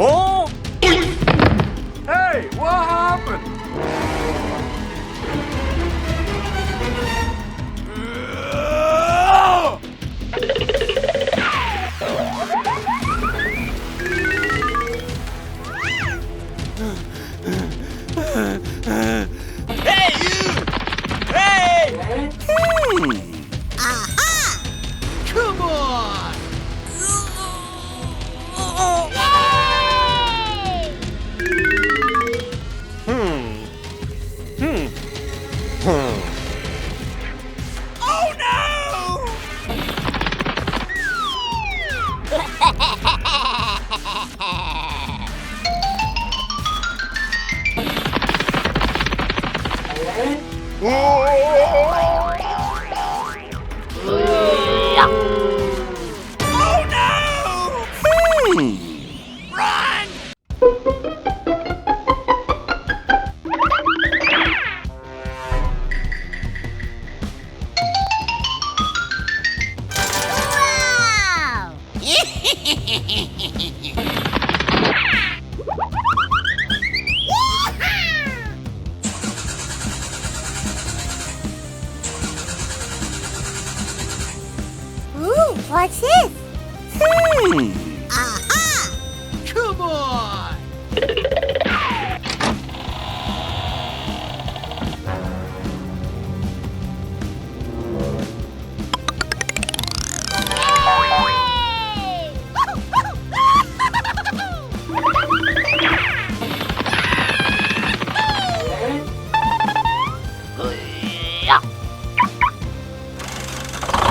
Oh! Hey, what happened? Hey, you! Hey! Aha! Come on! Oh no! Oh no! Run! Wow! Ooh, what's this? Aha! Come on!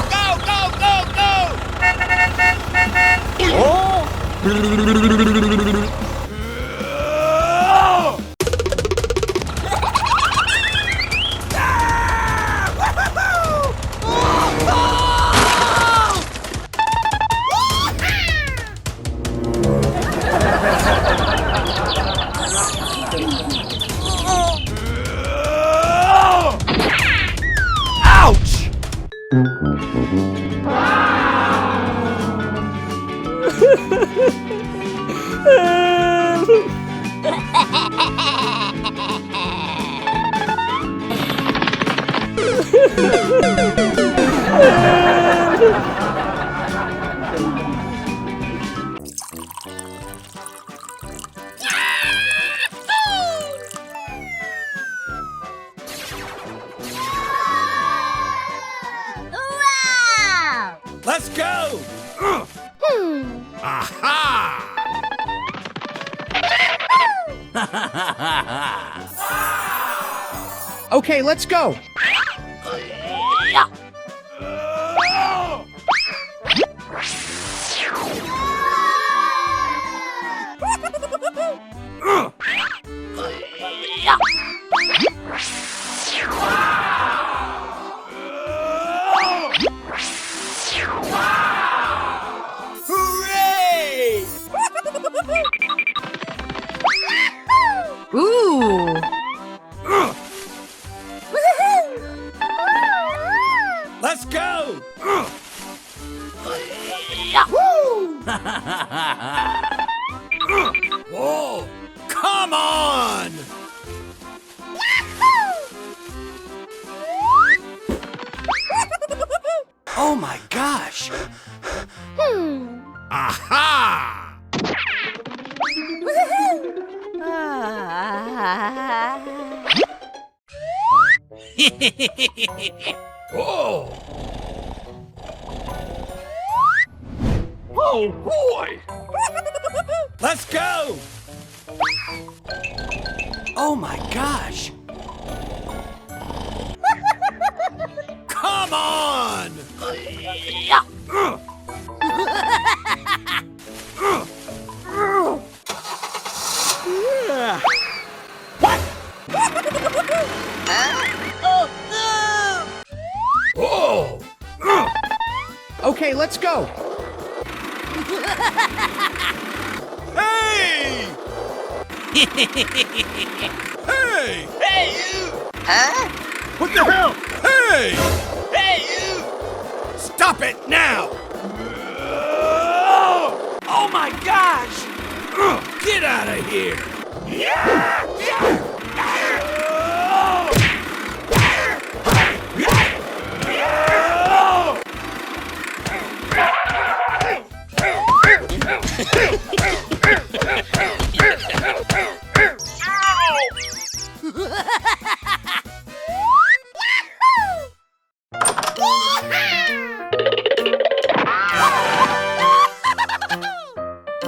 Go, go, go, go! Ouch! Wow! Let's go! Aha! Okay, let's go. Hooray! Ooh! Let's go! Whoa! Come on! Oh my gosh! Aha! Whoa! Oh boy! Let's go! Oh my gosh! Come on! Okay, let's go. Hey! Hey! Hey, you! Huh? What the hell? Hey! Hey, you! Stop it now! Oh my gosh! Get out of here!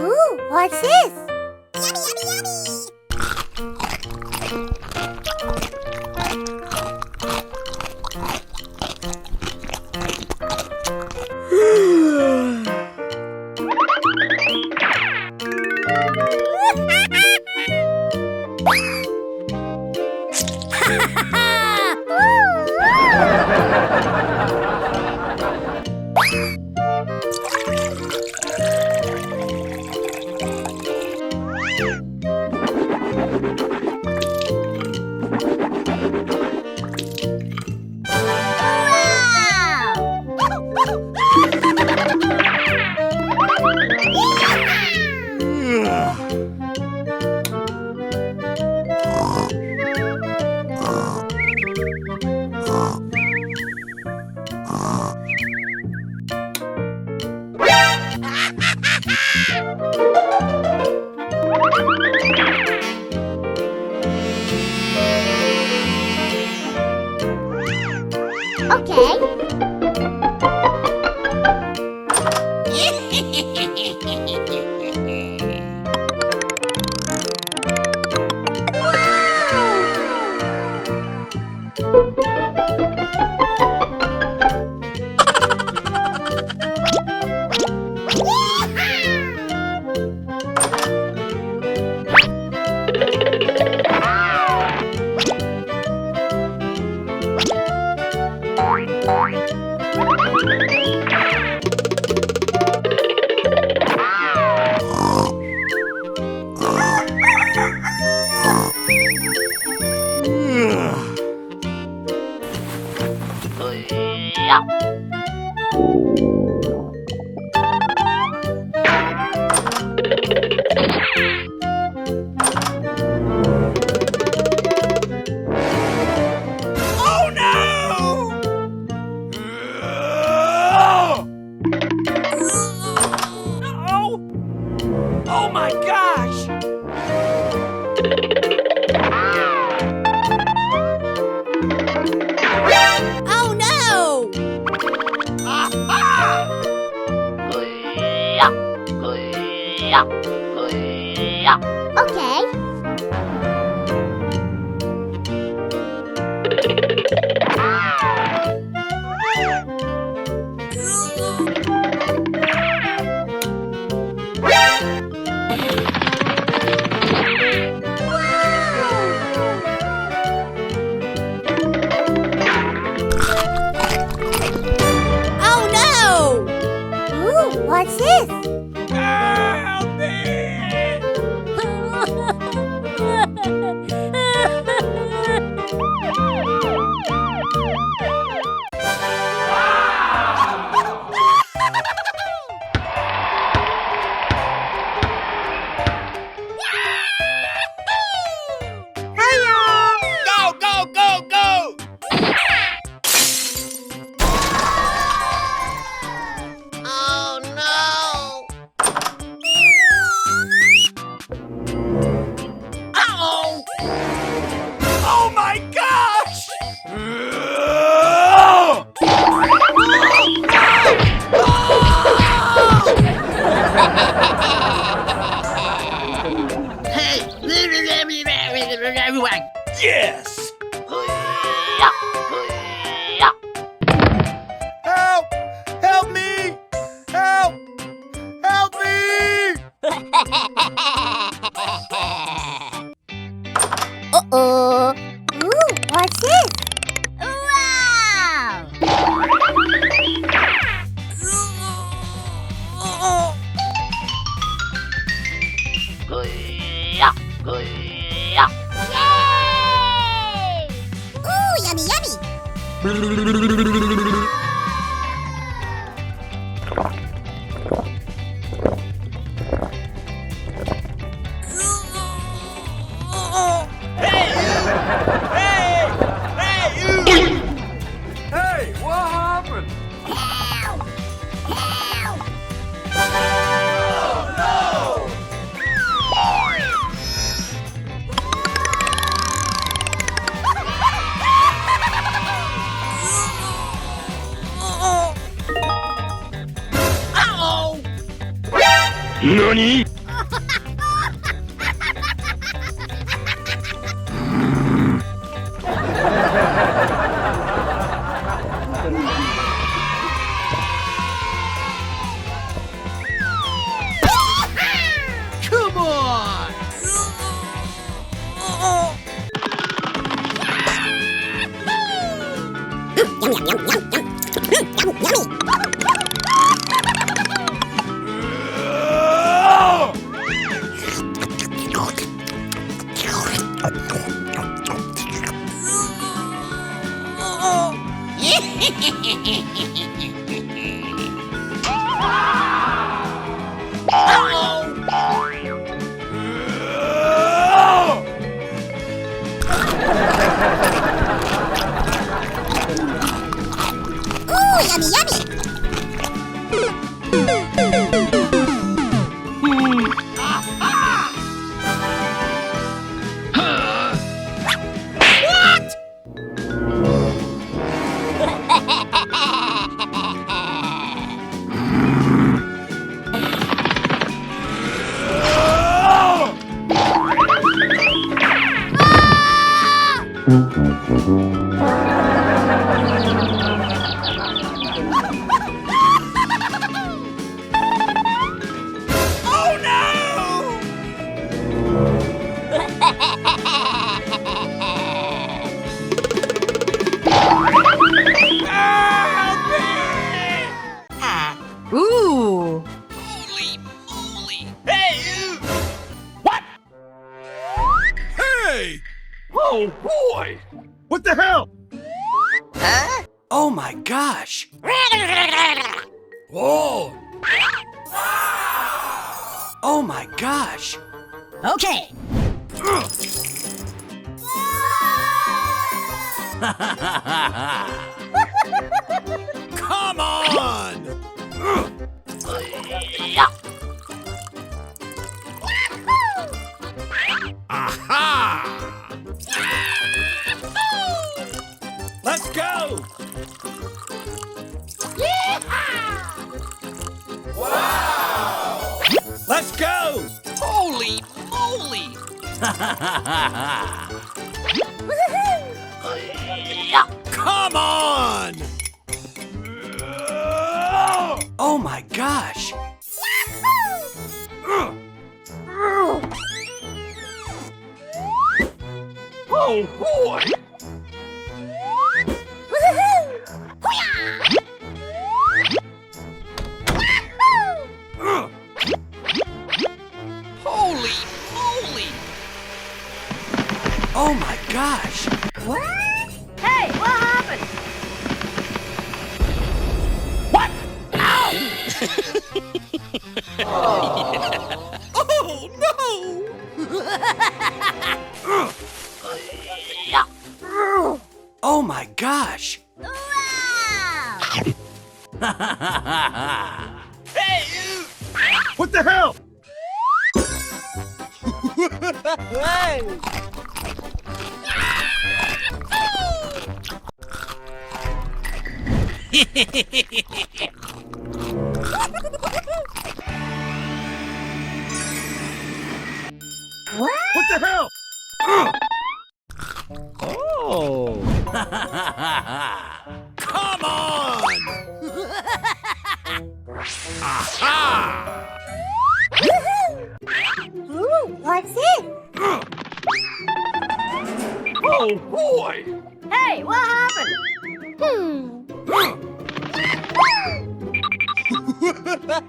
Ooh, what's this? Yummy, yummy, Okay. Oh no! Oh! Oh my gosh! Oh no! Okay. Oh no! Ooh, what's this? Help me! Go, go, go, go! Oh no! Uh-oh! Oh my gosh! Hey! Everyone! Yes! Help! Help me! Help! Help me! Uh-oh. Ooh, what's this? Wow! Ooh, yummy, yummy. Hey, what happened? Help! Help! NANI?! Come on! Yum, yum, yum, yum, yum. Yum, yummy. Ooh, yummy, yummy. Oh no! Help me! Ooh. Holy moly! Hey, you! What? Hey! Oh boy! What the hell? Oh my gosh! Whoa! Oh my gosh! Okay. Come on! Aha! Let's go! Wow! Let's go! Holy moly! Come on! Oh my gosh! Oh boy! Holy moly! Oh my gosh! Hey, what happened? What? Ow! Oh no! Oh my gosh! Wow! Hey, you! What the hell? What the hell? Oh! Come on! Aha! Ooh, what's it? Oh boy! Hey, what happened?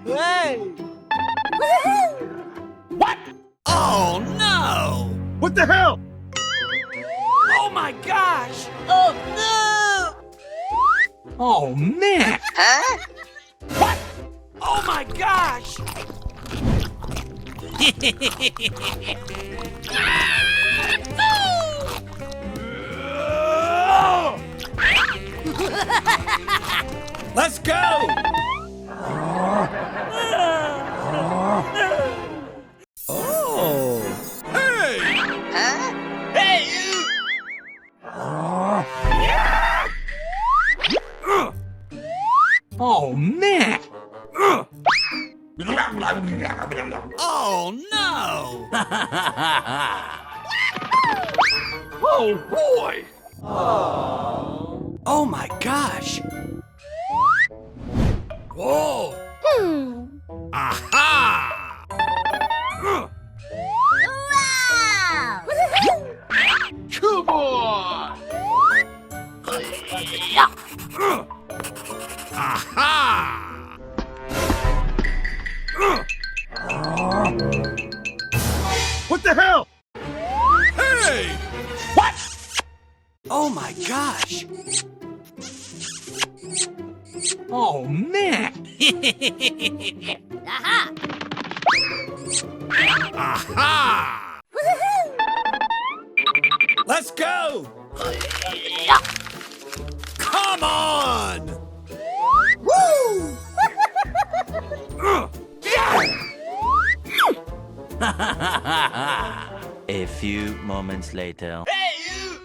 Hey! What? Oh no! What the hell? Oh my gosh! Oh no! Oh, man. Oh my gosh! Let's go! Oh. Hey, you. Oh, man. Oh no! Oh, boy. Oh my gosh! Whoa! Aha! Wow! Come on. Aha! What the hell? Hey! Oh my gosh! Oh, man. Aha! Aha! Let's go! Come on! Woo! A few moments later. Hey, you.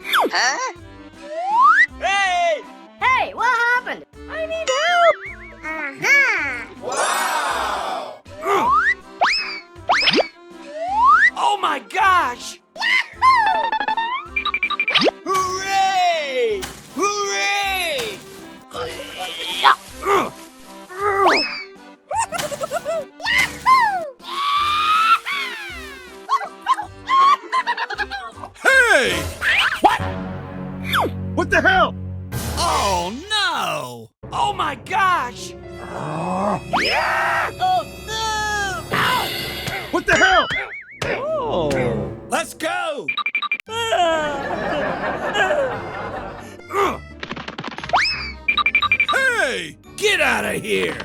Hey, what happened? I need help! Oh my gosh! Hooray! Hooray! Hey! What the hell? Oh no! Oh my gosh! Oh no! What the hell? Oh! Let's go! Hey! Get out of here!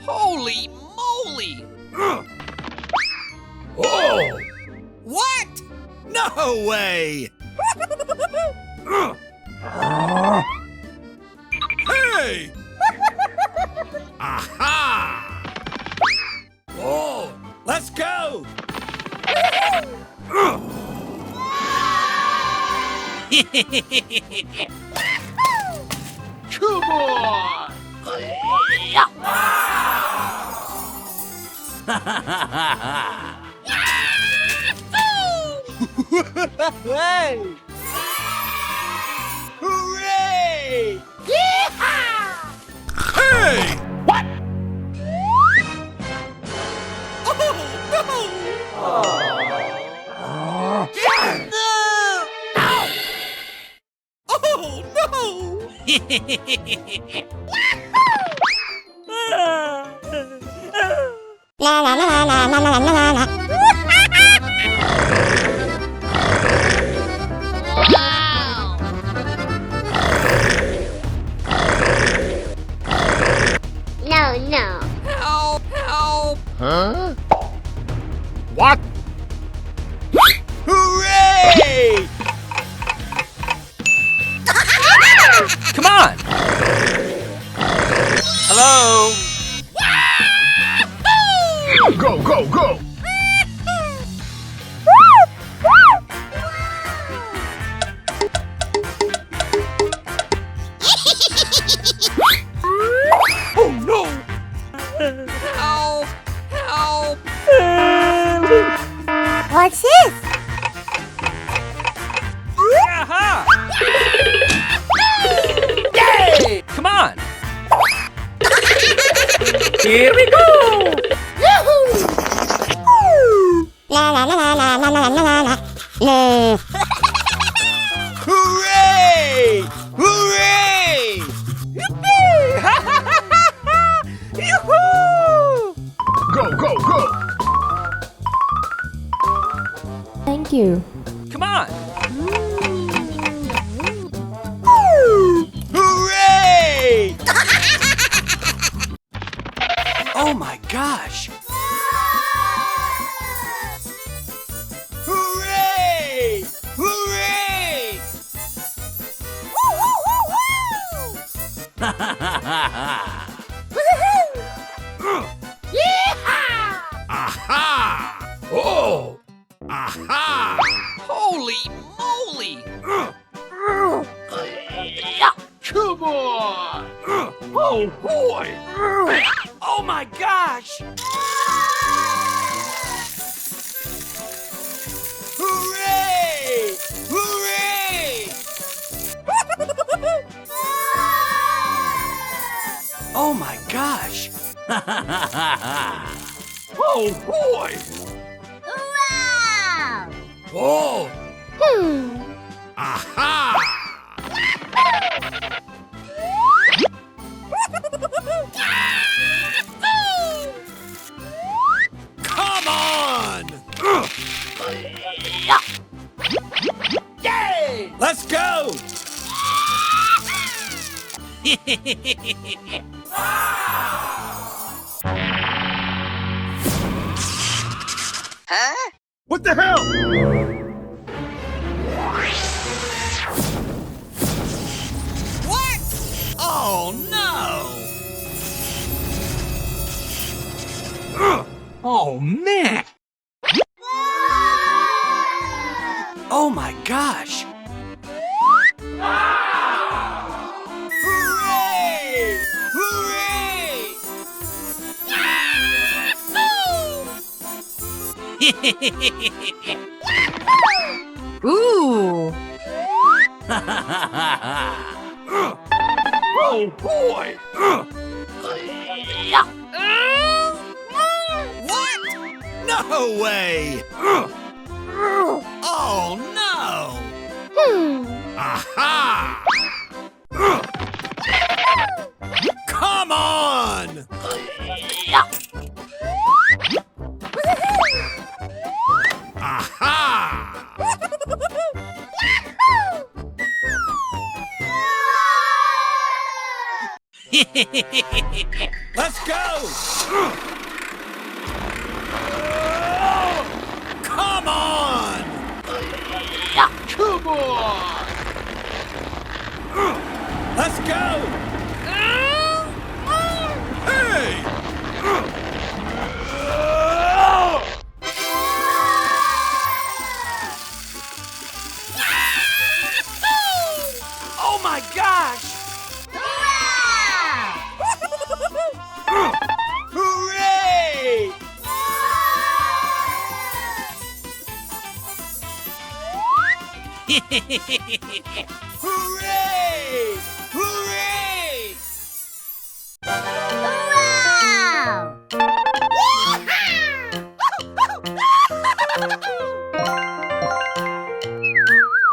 Holy moly. Oh! What? No way! Hey! Aha! Oh! Let's go! Come on. Hey! Hooray! Hey! What? Oh no! La la la la la la la la. No, no. Help, help. Huh? What? Hooray! Come on. Hello. Go, go, go! Oh, no. Help, help. What's this? Aha. Yay! Come on. Here we go. La la la la la la la la la. No. Hooray! Hooray! Yoo-hoo! Go, go, go! Thank you. Come on. Hooray! Oh my gosh. Hooray! Hooray! Aha! Oh! Aha! Holy moly. Come on! Oh boy! Oh my gosh. Hooray! Hooray! Oh my gosh. Oh boy! Wow! Oh! Hmm. Aha! Come on! Yay! Let's go! What the hell? What? Oh no! Oh man! Oh my gosh. Hooray! Hooray! Ooh. Oh boy! What? No way! Oh no! Hmm. Aha! Come on! Aha! Let's go! Come on! Come on! Let's go! Hey! Oh my gosh. Hooray! Hooray! Hooray!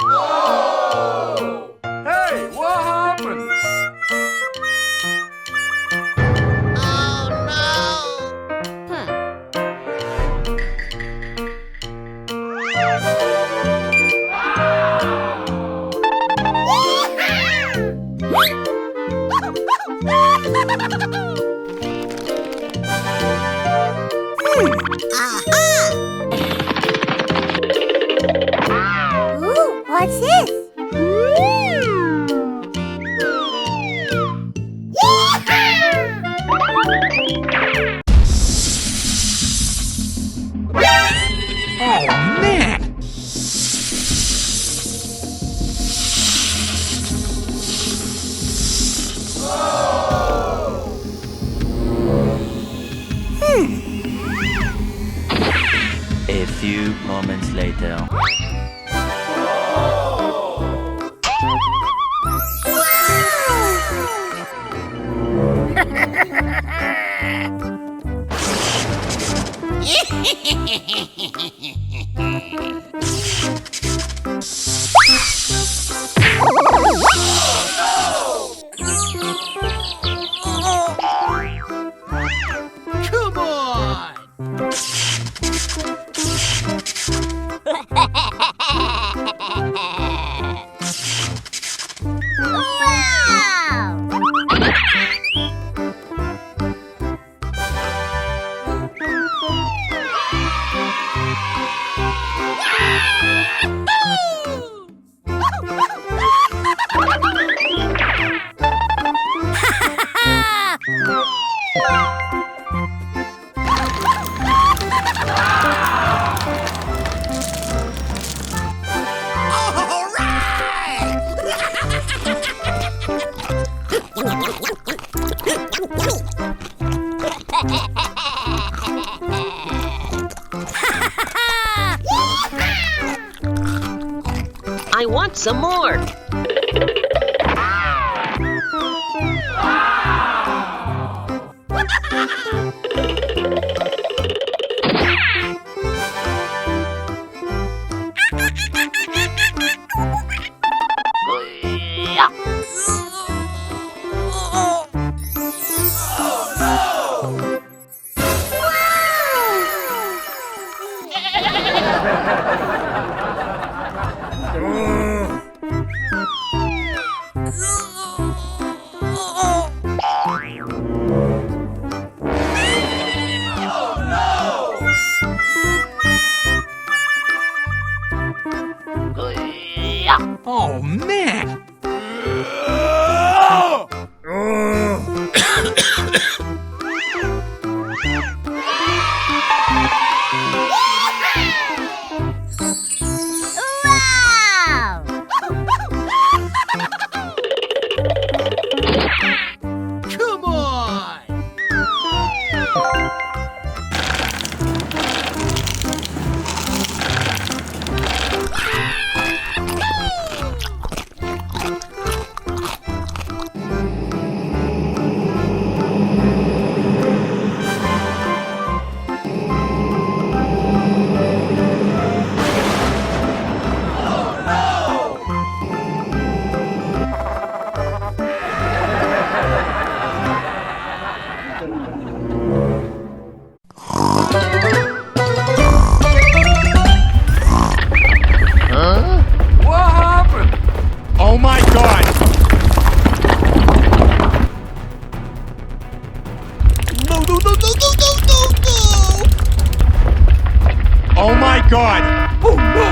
Wow! Hey, what happened? Ooh, what's this? Oh man! A few moments later. Come on! I want some more. Oh, man! Wow! Come on! What happened? Oh my god! No, no, no, no, no, no, no, no! Oh my god! Oh no!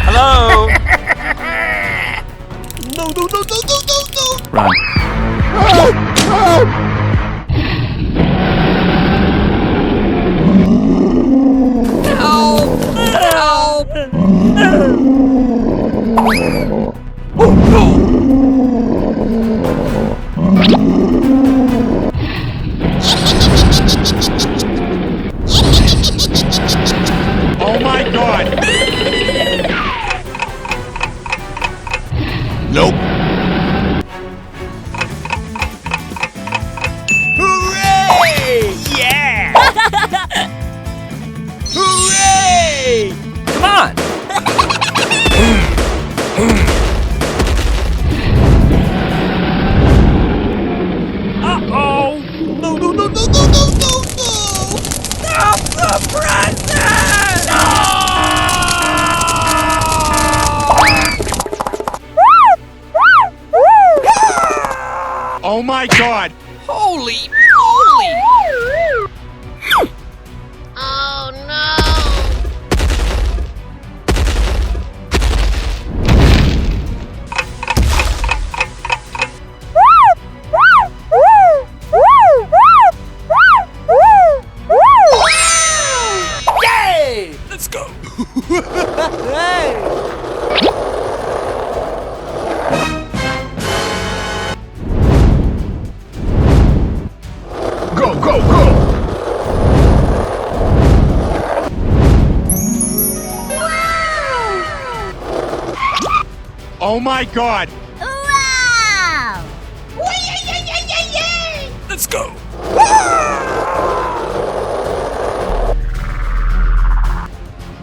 Hello? No, no, no, no, no, no, no! Run. Oh no! Oh my god! Nope. Hooray! Yeah! Hooray! Come on! Uh-oh! No, no, no, no, no, no, no, no! Stop the present! Oh my god! Holy moly! Oh no! Yay! Let's go! Hey! Go, go, go! Oh my god! Wow! Let's go!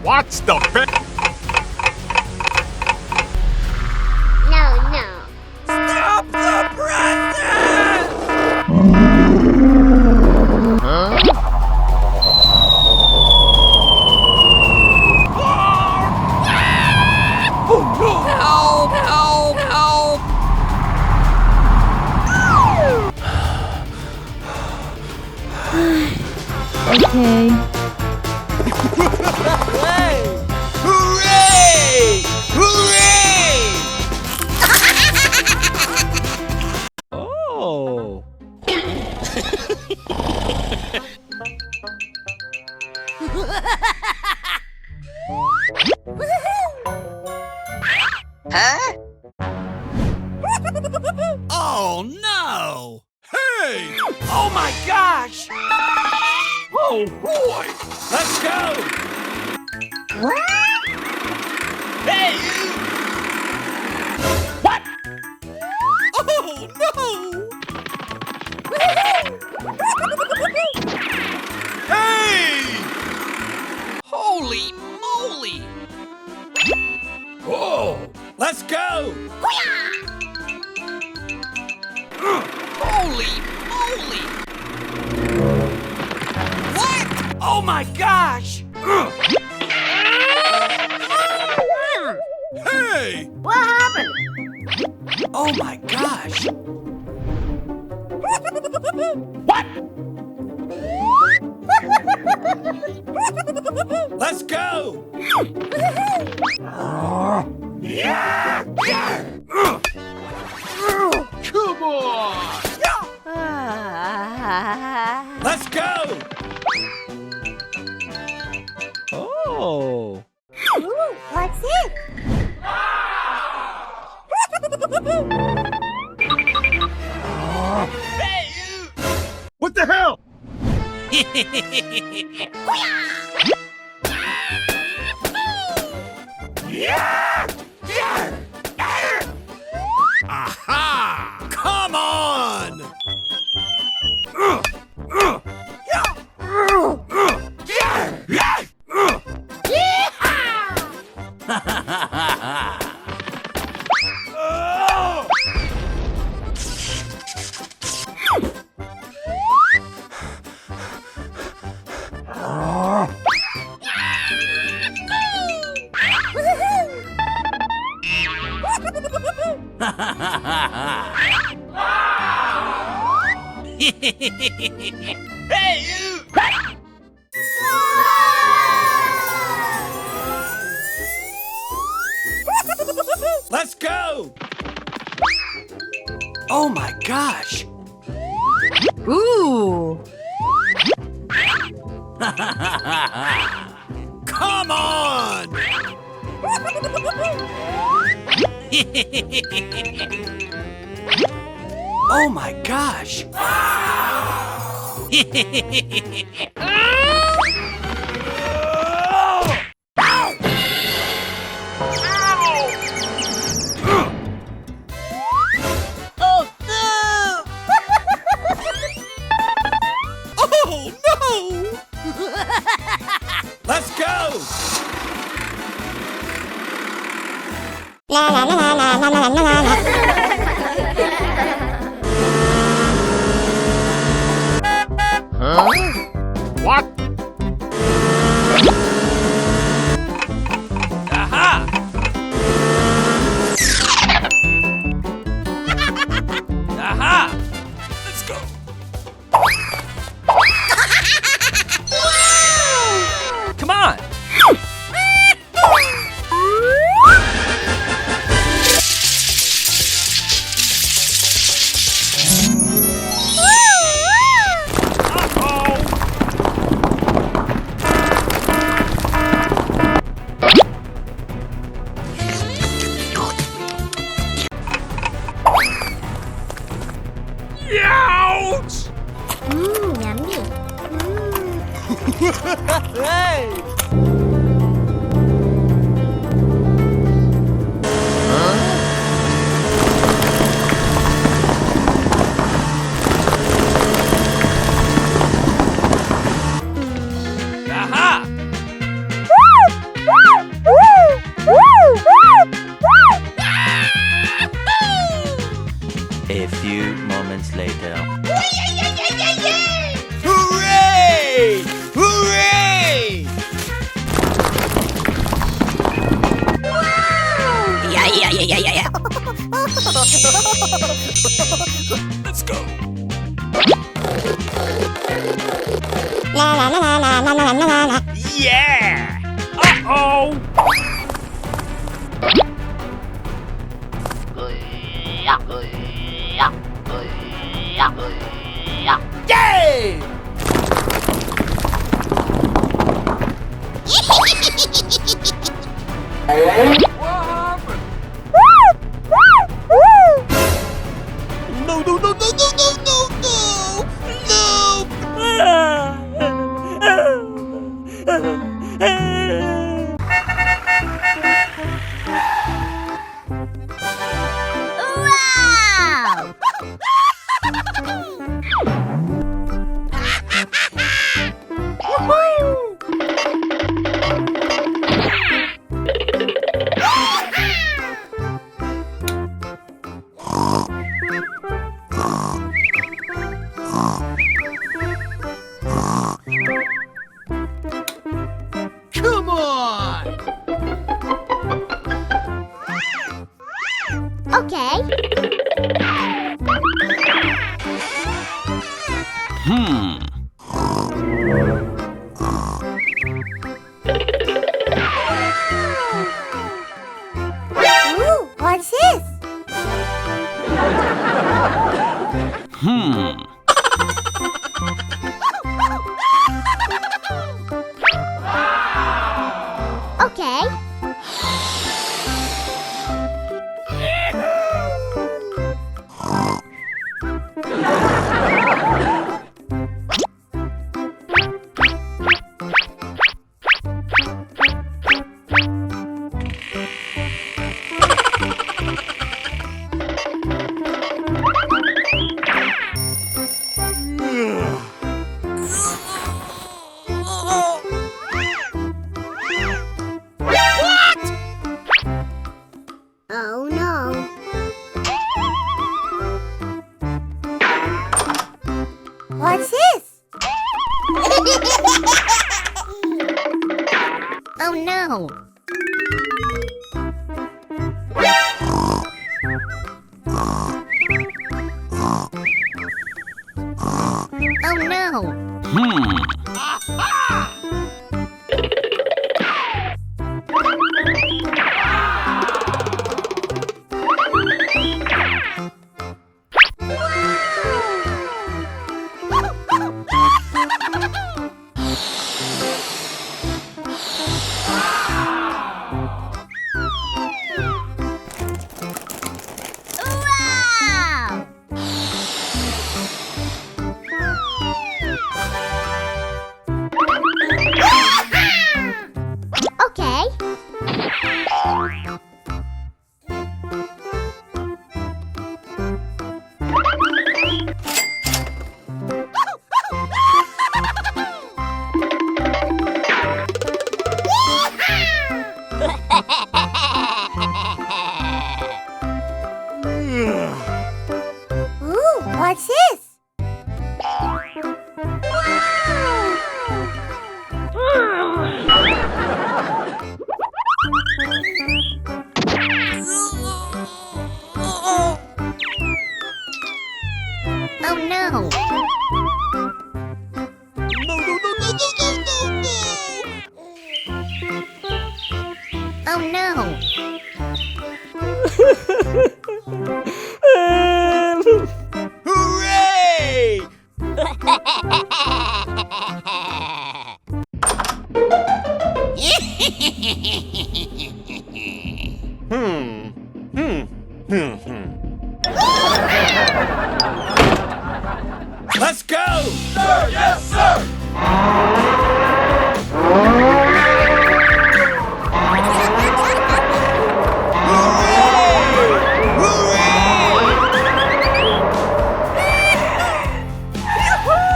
What's the pick? No, no. Stop the present! Oh no! Help! Help! Help! Okay. Hey! Hooray! Hooray! Oh! Huh? Oh, no! Hey! Hey! Oh my gosh! Oh boy! Let's go! Hey, you! What? Oh no! Hey! Holy moly! Whoa! Let's go! Holy moly! What? Oh my gosh! Hey! What happened? Oh my gosh! What? Let's go! Come on! Let's go! Oh. Ooh, what's it? Hey, you! What the hell? Aha! Come on! Hey, you! Let's go! Oh my gosh! Ooh. Come on! Oh my gosh! Oh no! Oh no! Let's go! La la la la la la la la la. What? Aha! Aha! Let's go! Come on! Ouch! Yummy. Hey! Aha! A few moments later. Hooray! Hooray! Yeah. Let's go! La la la la la la la la. Yeah! Uh-oh! Yay! No, no, no, no, no, no, no, no! Come on! Okay. Ooh, what's this? Okay. Oh no. What's this? Oh no. Oh no. Wow! Okay. Ooh, what's this? Oh no. Oh no. Hooray! Let's go! Sir, yes, sir! Wow!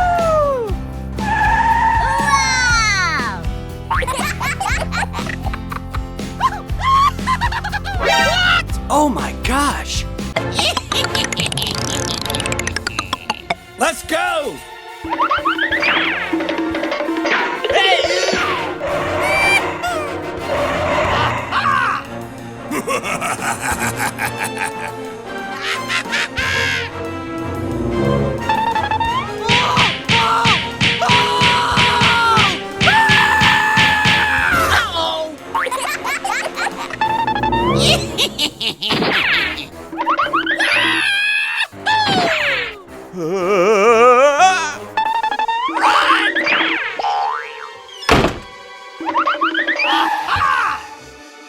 Oh my gosh! Let's go!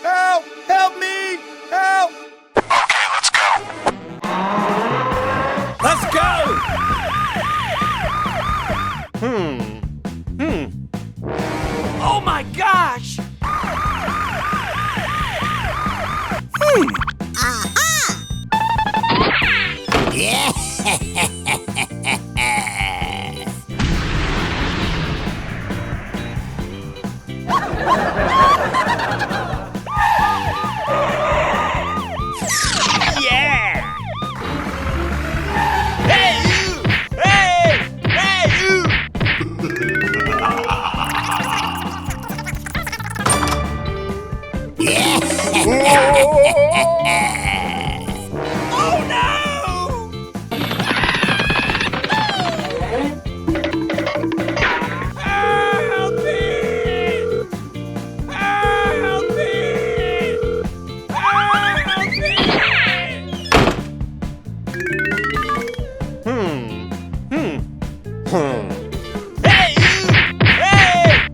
Help! Help me! Help! Okay, let's go. Hey, you! Hey!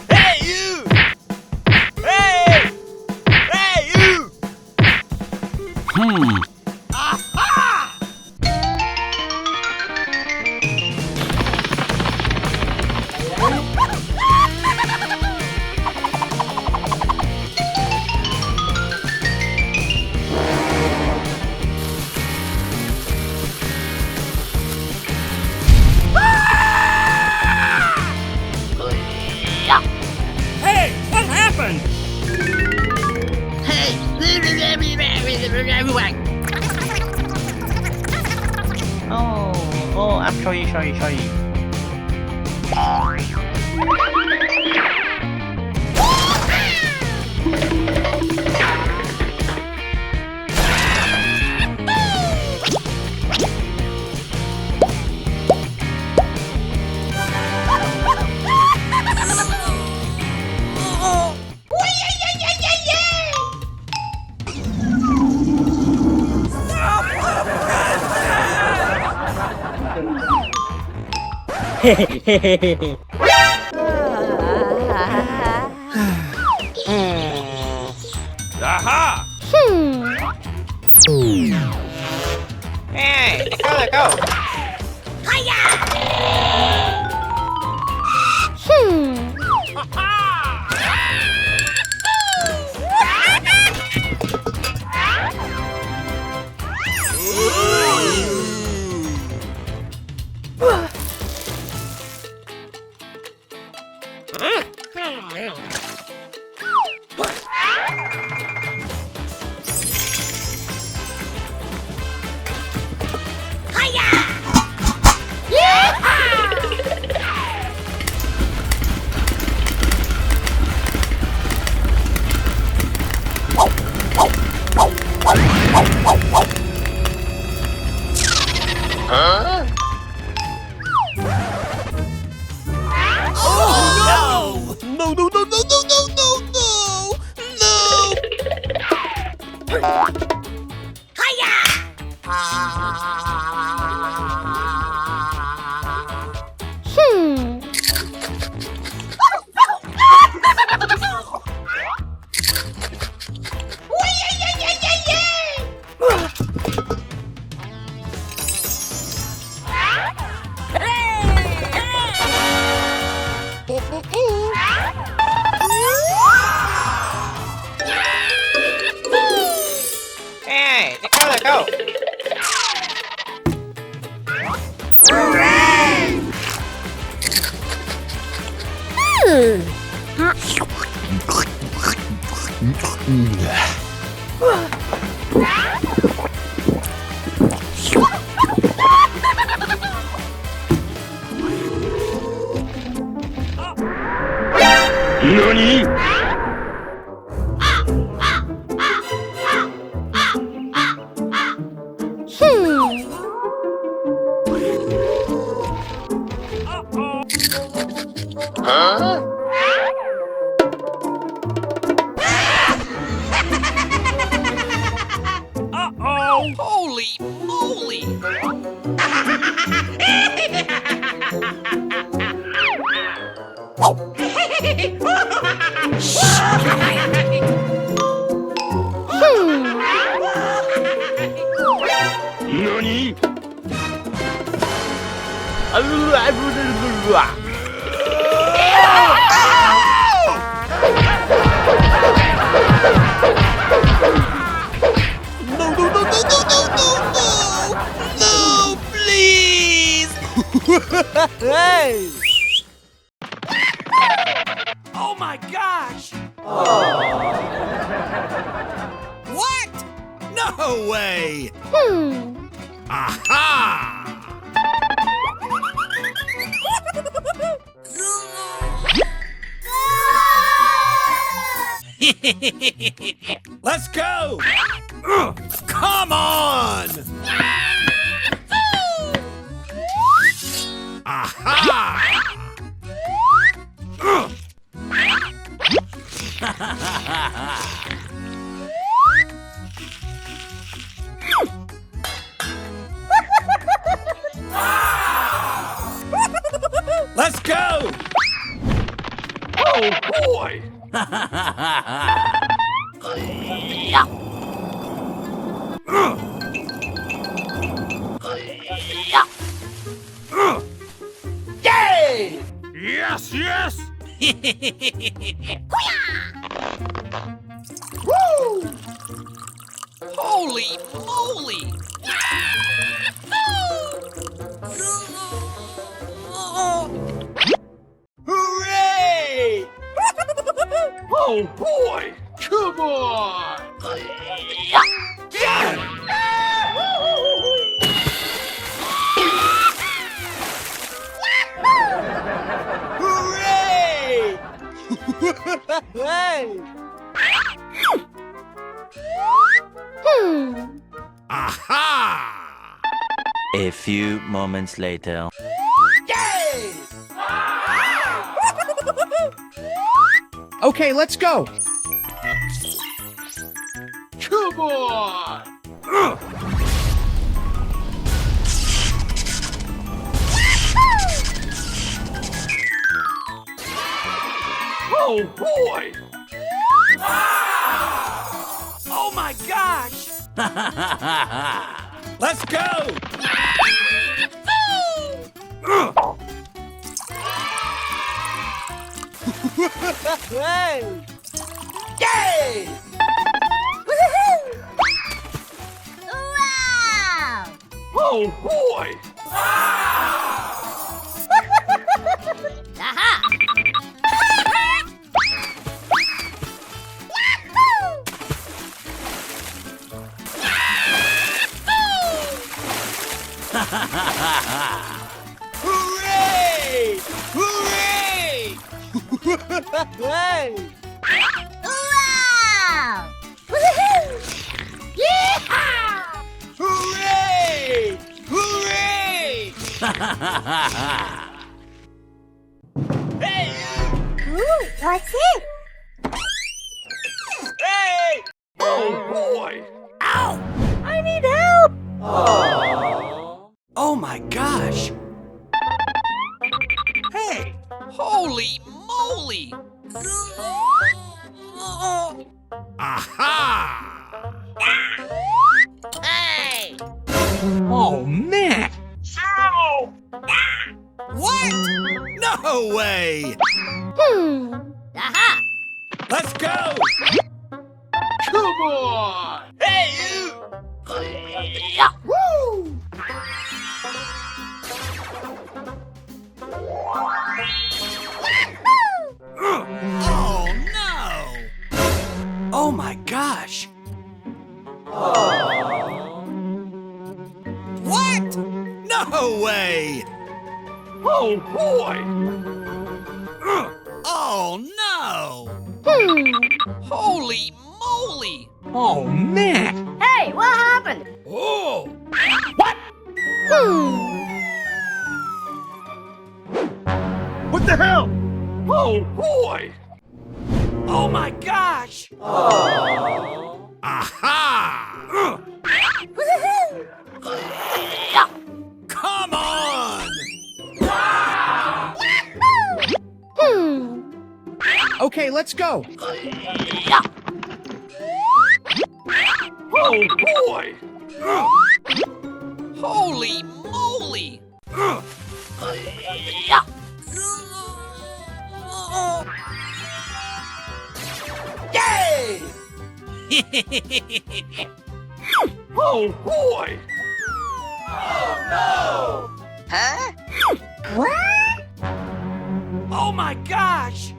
Hey, you! Hey! Hey, you! Hey, what happened? Oh, I'm sorry. Aha! Hey, let go. Oh, no! No, no, no, no, no, no, no, no! No! Hey, let go. NANI?! Uh-oh! Holy moly! NANI?! No, no, no, no, no, no, no, no! No, please! Hey! Oh my gosh! What? No way! Aha! Let's go! Come on! Aha! boy! Yay! Yes, yes! Woo! Holy moly! Hooray! Oh boy! Come on! Hooray! Hey! Aha! A few moments later. Yay! Okay, let's go. Come on! Oh boy! Oh my gosh! Let's go! Hey! Yay! Wow! Oh boy! Aha! Hooray! Hooray! Hey! Wow! Yeehaw! Hooray! Hooray! Hey! Ooh, what's it? Hey! Oh boy! I need help! Oh my gosh! Hey! Holy moly! Aha! Hey! Oh, man. What? No way! Aha! Let's go! Come on! Hey you! Woo! Oh no! Oh my gosh! What? No way! Oh boy! Oh no! Holy moly! Oh, man. Hey, what happened? Oh! What the hell? Oh boy! Oh my gosh! Aha! Come on! Okay, let's go. Oh boy! Holy moly! Yay! Oh boy! Oh my gosh!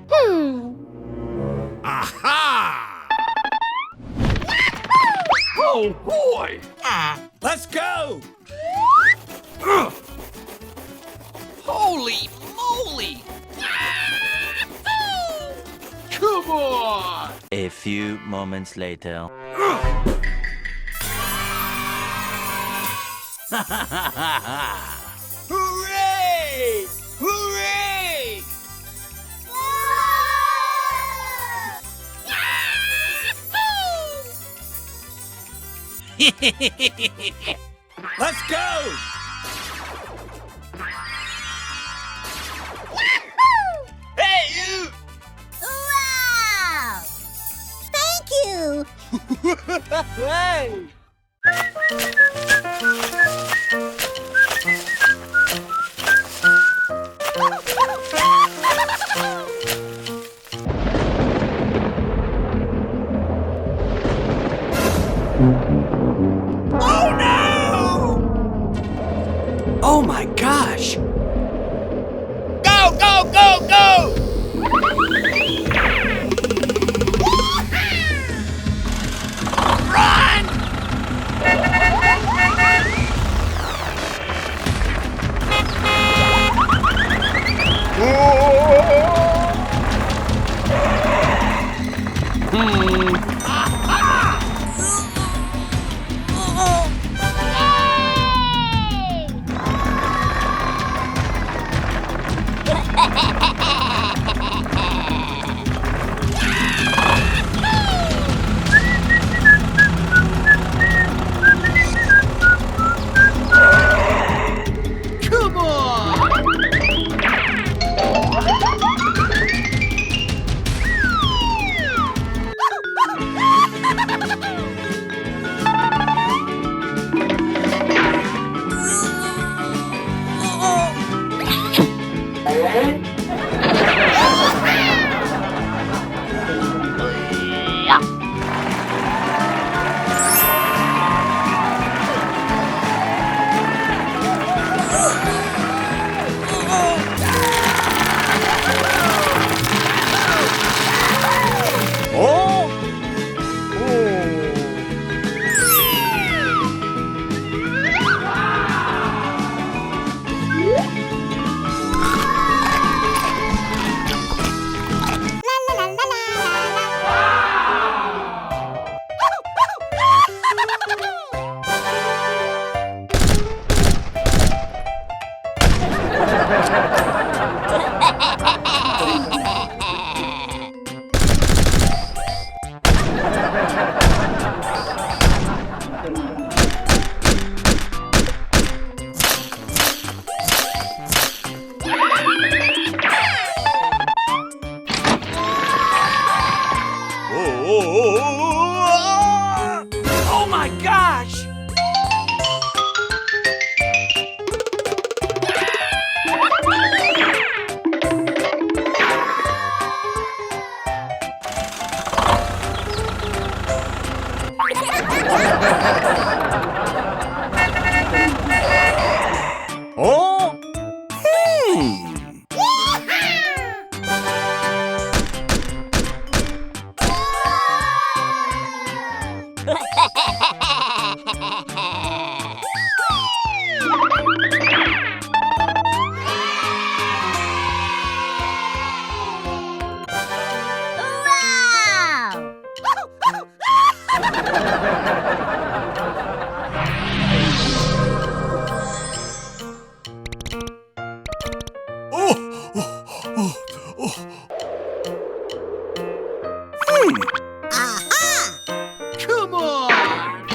Aha! Oh boy! Let's go! Holy moly! Come on! A few moments later. Hooray! Hooray! Let's go! Hey you! Wow! Hey! Oh no! Oh my gosh! Go, go, go, go! Run! Come on! Oh my gosh! Oh? Come on!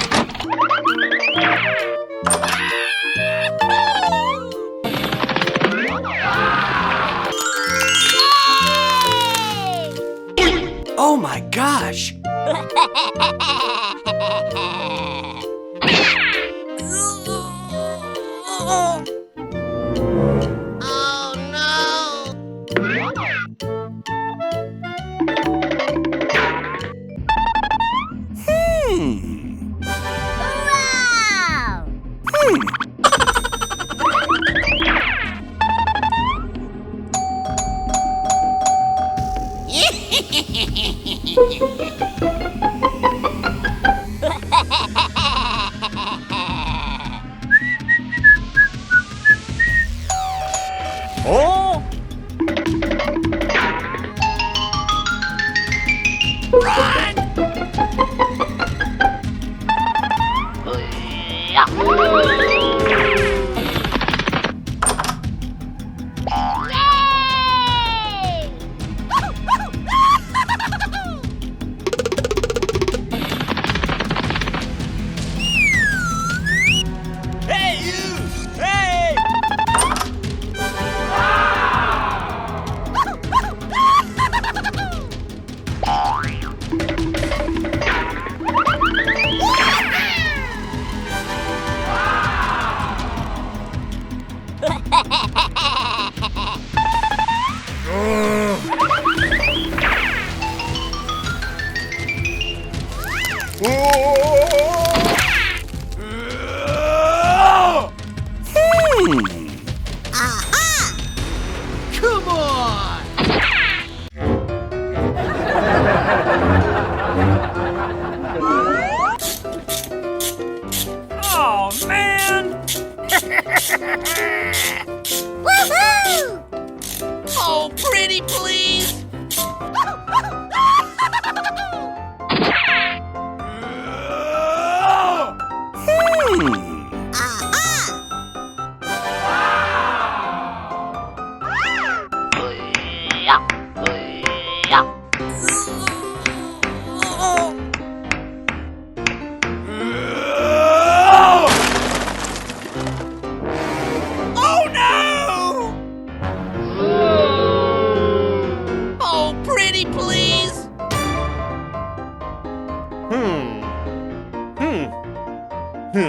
Ooh,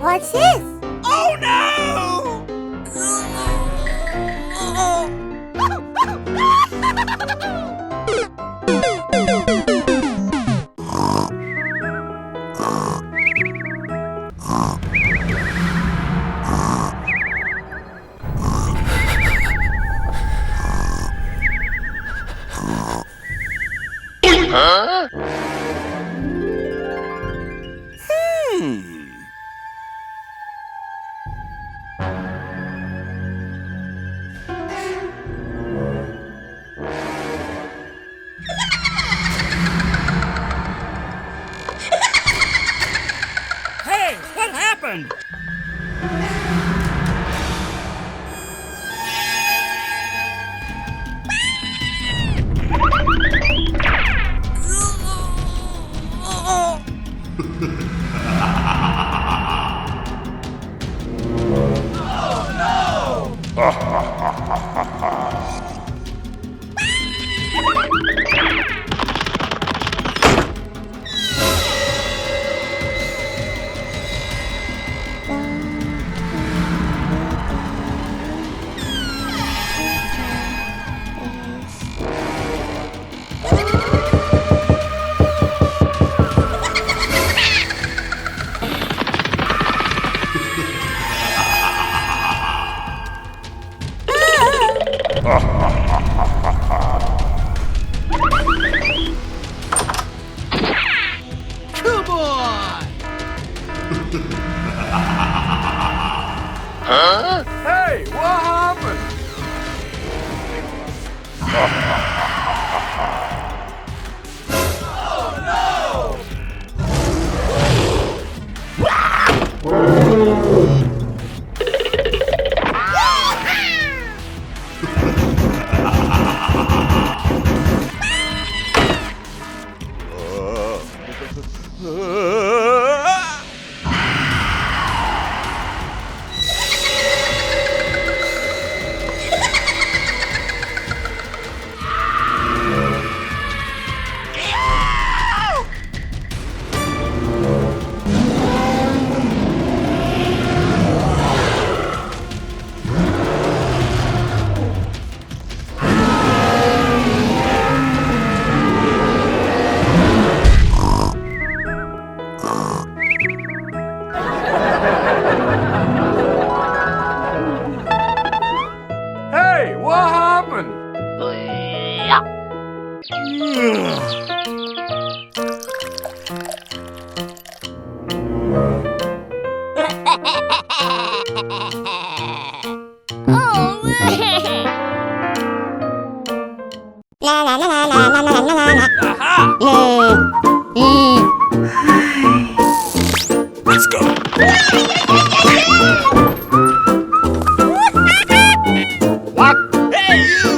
what's this? Oh no! Hey, what happened? Come on! Hey, what happened? Hey, what happened? La la la la la la la la la la. Let's go! What? Hey, you!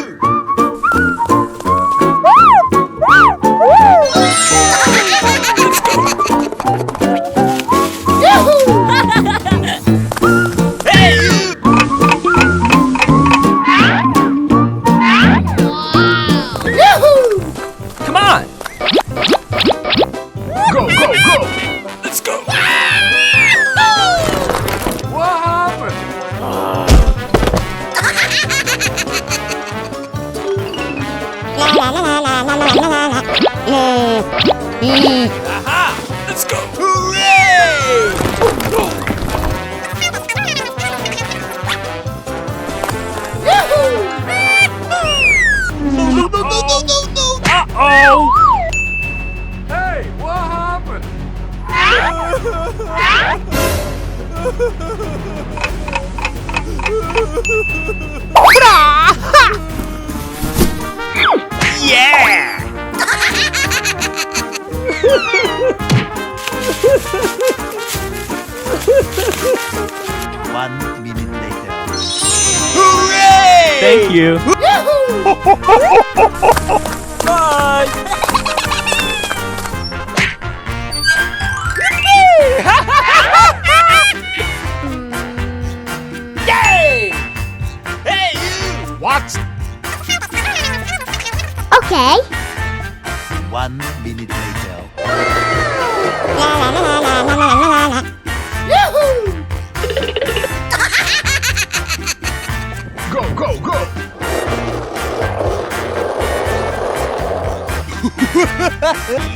Hey, you! Come on! Go, go, go! Let's go! What happened? La la la la la la la la. Aha! Let's go! Hooray! No, no, no, no, no, no, no! Uh-oh! Hey, what happened? Yeah! 1 minute later. Hooray! Thank you. Bye. Yay! Hey, you! What? Okay. 1 minute later. Go, go, go!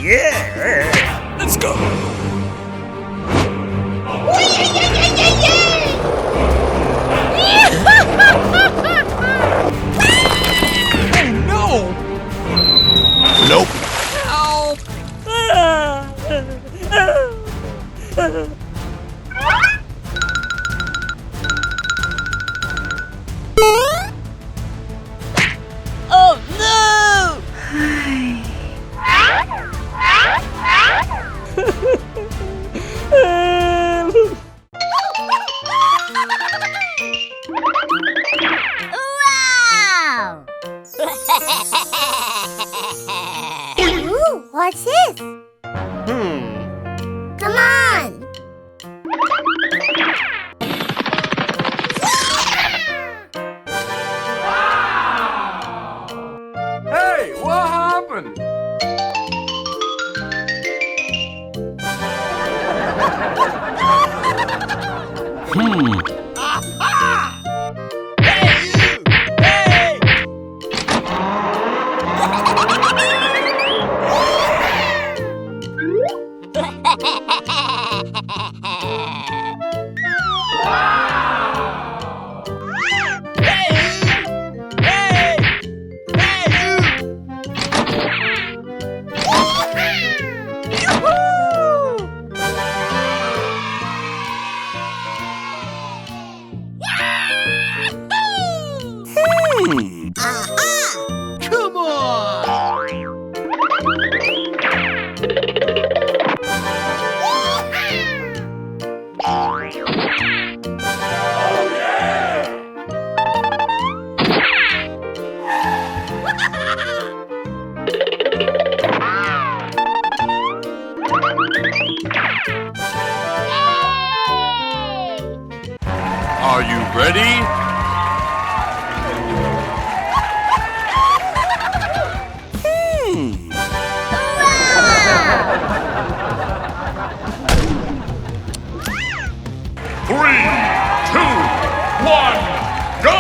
Yeah! Let's go. No! Nope. Oh no! Wow! Ooh, what's this? Come on! Hey, what happened? Hey, you! Hey! Hey, you! Hey! Hey, you! Come on! Are you ready? Three, two, one, go!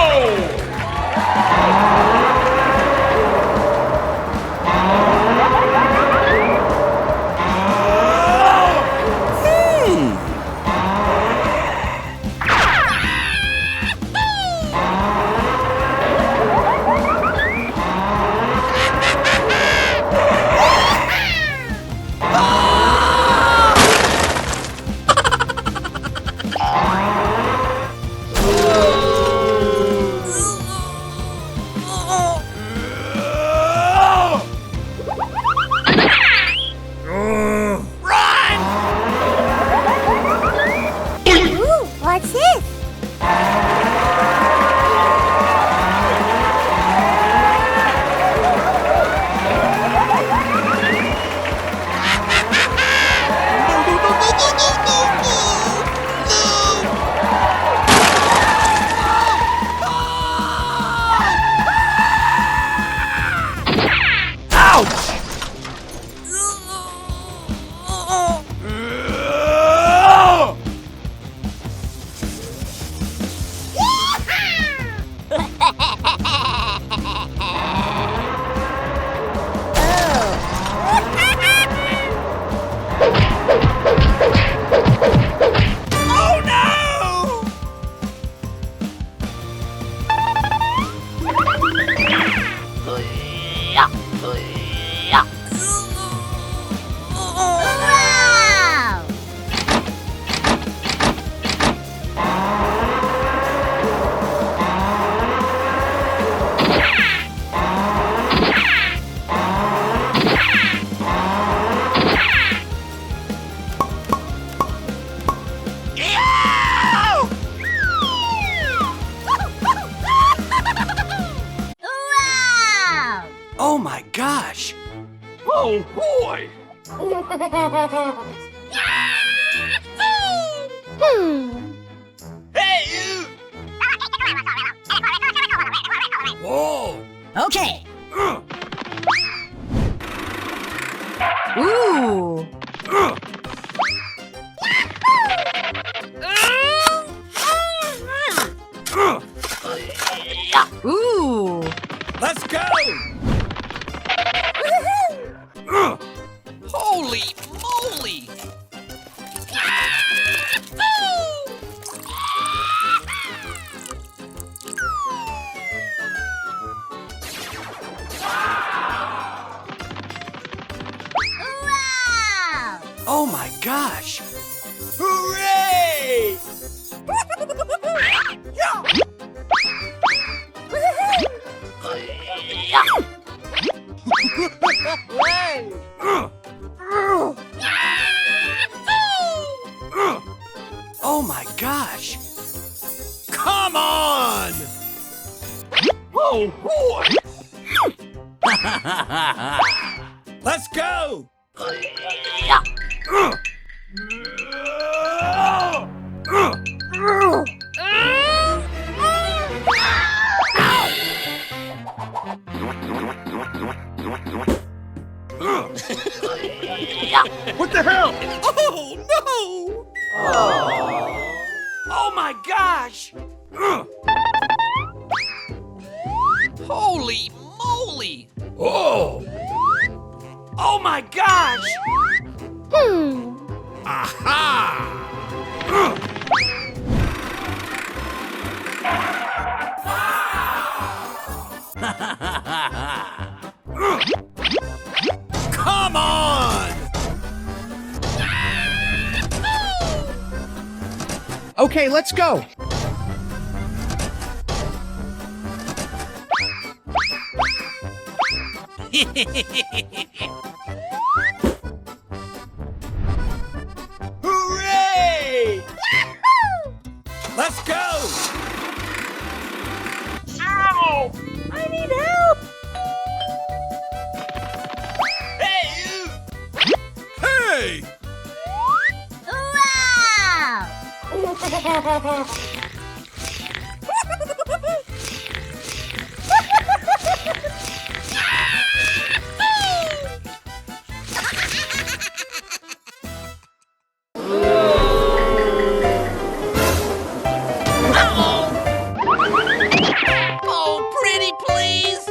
Oh boy! Hey, you! Whoa! Okay. Ooh. Ooh. Let's go! Holy moly! Wow! Oh my gosh! Hooray! Oh my gosh! Come on! Oh boy! Let's go! What the hell? Oh no! Oh my gosh! Holy moly! Oh! Oh my gosh! Aha! Come on! Okay, let's go. Hooray! Let's go! I need help. Hey, you! Hey! Wow! Oh, pretty please!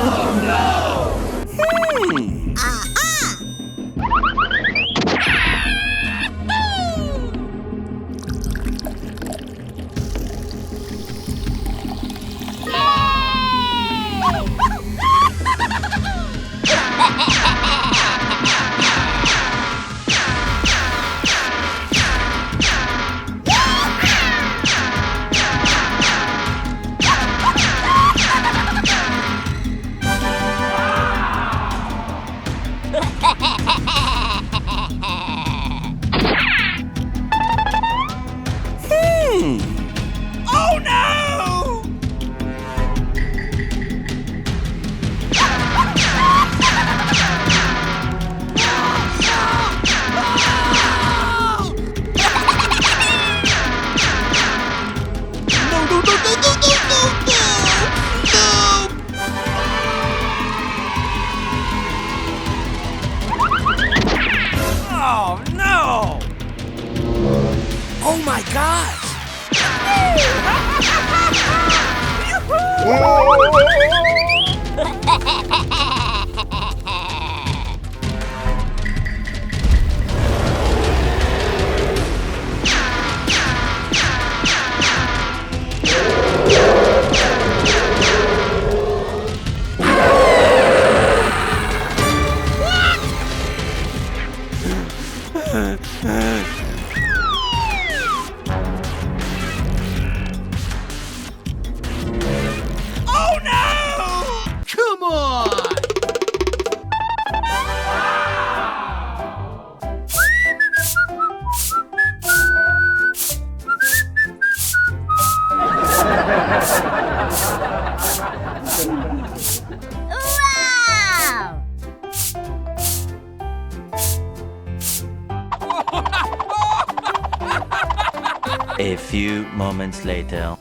Oh no! Oh no! Come on! Wow! A few moments later.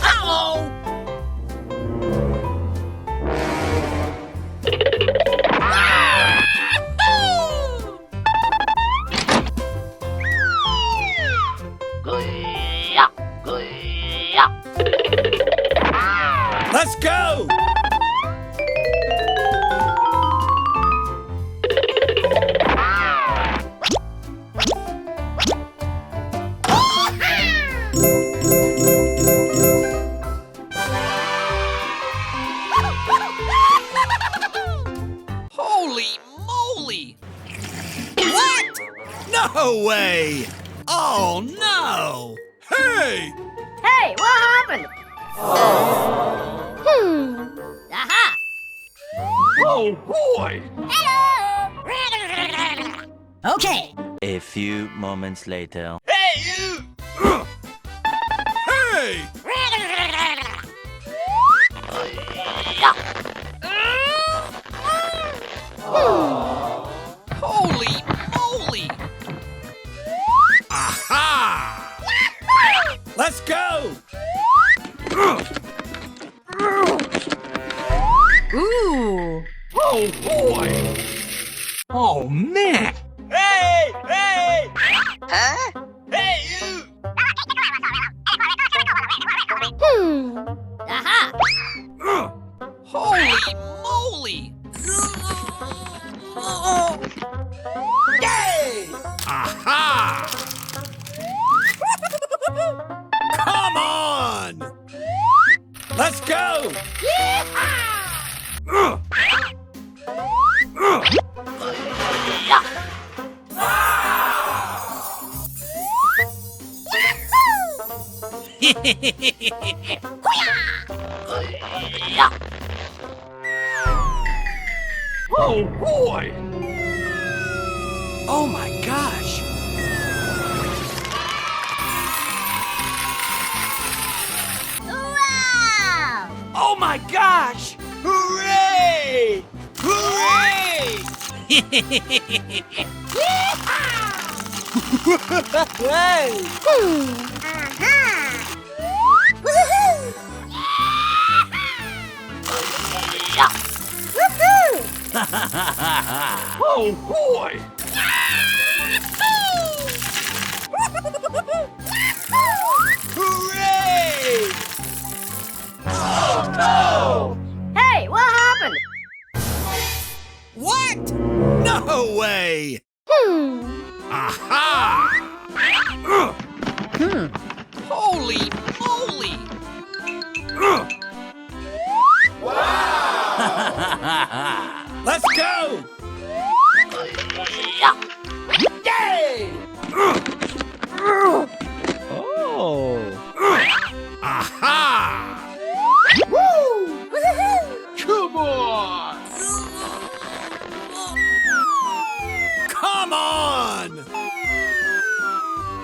Uh-oh! Let's go! Holy moly! What? No way! Oh no! Hey! Hey, what happened? Aha! Oh boy! Okay. A few moments later. Hey, you! Hey! Holy moly! Aha! Let's go! Ooh. Oh boy! Oh man! Hey! Hey! Huh? Hey, you! Aha! Holy moly! Yay! Aha! Come on! Let's go! Oh boy! Oh my gosh! Wow! Oh my gosh! Hooray! Hooray! Oh boy! Hooray! Hey, what happened? What? No way! Aha! Holy moly! Let's go! Yay! Oh. Aha! Come on! Come on!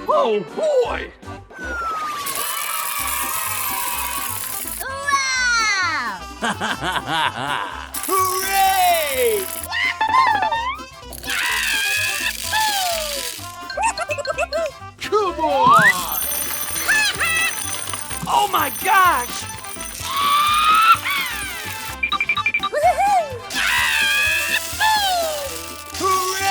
Oh boy! Wow! Hooray! Come on! Oh my gosh! Hooray!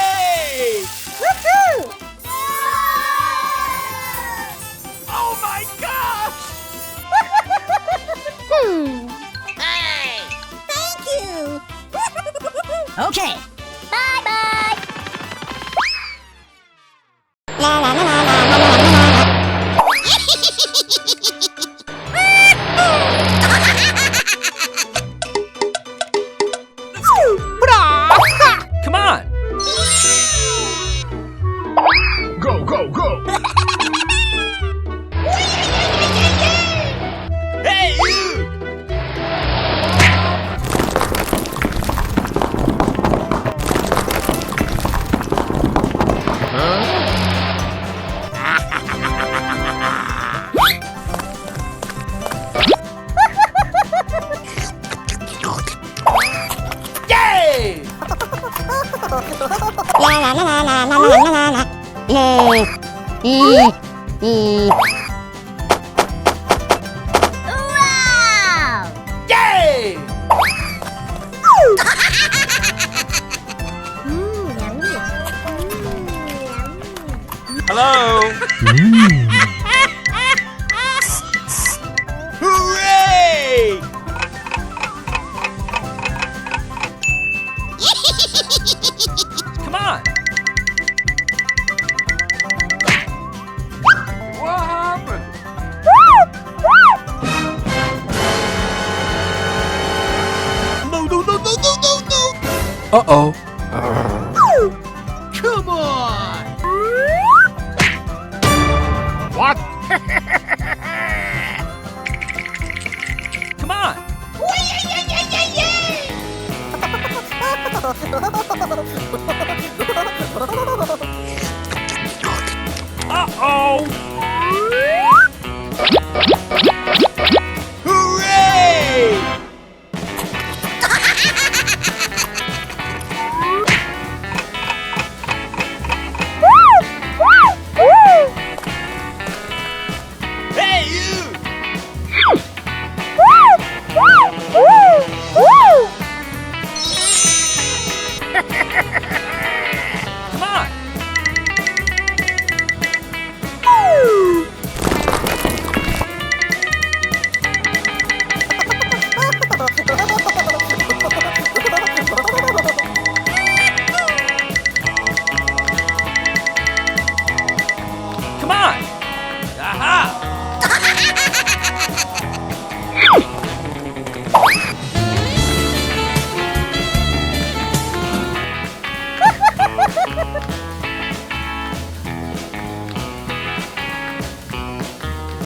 Go, go! Hey, you! Yay! La la la la la la la la la. Le. Wow! Yay! Yummy. Hello. Hooray! Come on. What happened? No, no, no, no, no, no, no! Uh-oh. Come on! What? Come on. Uh-oh.